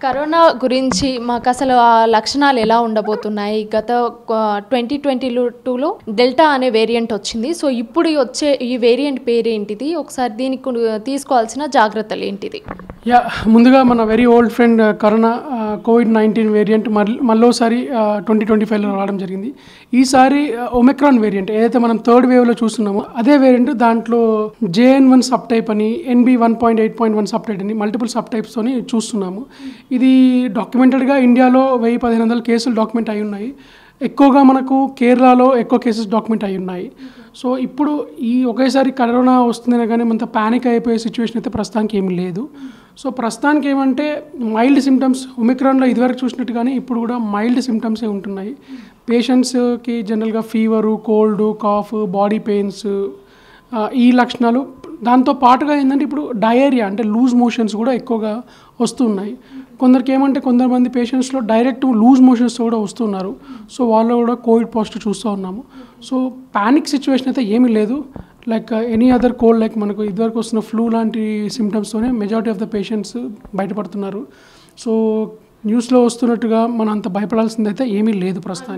Corona గురించి మాకసలు ఆ లక్షణాలు ఎలా ఉండబోతున్నాయి? గత 2022లో డెల్టా అనే వేరియంట్ వచ్చింది. సో, ఇప్పుడు వచ్చే ఈ వేరియంట్ పేరేంటిది? ఒకసారి దీనికి తీసుకోవాల్సిన జాగ్రత్తలేంటిది? ముందుగా మన very old friend corona COVID variant మళ్ళోసారి 2025లో రావడం జరిగింది. ఈసారి ఒమిక్రాన్ వేరియంట్ ఏదైతే మనం థర్డ్ వేవ్లో చూస్తున్నామో అదే వేరియంట్. దాంట్లో JN1 సబ్ టైప్ అని, NB1.8.1 సబ్ టైప్ అని మల్టిపుల్ సబ్ టైప్స్తోని చూస్తున్నాము. ఇది డాక్యుమెంటెడ్గా ఇండియాలో 1000-1500 కేసులు డాక్యుమెంట్ అయి ఉన్నాయి. ఎక్కువగా మనకు కేరళలో ఎక్కువ కేసెస్ డాక్యుమెంట్ అయి ఉన్నాయి. సో ఇప్పుడు ఈ ఒకేసారి కరోనా వస్తుందనే కానీ అంత ప్యానిక్ అయిపోయే సిచ్యువేషన్ అయితే ప్రస్తుతానికి ఏమీ లేదు. సో ప్రస్తుతానికి ఏమంటే మైల్డ్ సిమ్టమ్స్ ఒమిక్రాన్లో ఇదివరకు చూసినట్టుగానే ఇప్పుడు కూడా మైల్డ్ సిమ్టమ్సే ఉంటున్నాయి. పేషెంట్స్కి జనరల్గా fever, cold, cough, body pains ఈ లక్షణాలు. దాంతో పాటుగా ఏంటంటే ఇప్పుడు డయేరియా అంటే లూజ్ మోషన్స్ కూడా ఎక్కువగా వస్తున్నాయి. కొందరికి ఏమంటే కొంతమంది పేషెంట్స్లో డైరెక్ట్ లూజ్ మోషన్స్ కూడా వస్తున్నారు. సో వాళ్ళు కూడా కోవిడ్ పాజిటివ్ చూస్తూ ఉన్నాము. సో ప్యానిక్ సిచ్యువేషన్ అయితే ఏమీ లేదు. Like any other cold, like మనకు ఇదివరకు వస్తున్న ఫ్లూ లాంటి సిమ్టమ్స్తోనే మెజారిటీ ఆఫ్ ద పేషెంట్స్ బయటపడుతున్నారు. సో న్యూస్లో వస్తున్నట్టుగా మనం అంత భయపడాల్సిందైతే ఏమీ లేదు ప్రస్తుతానికి.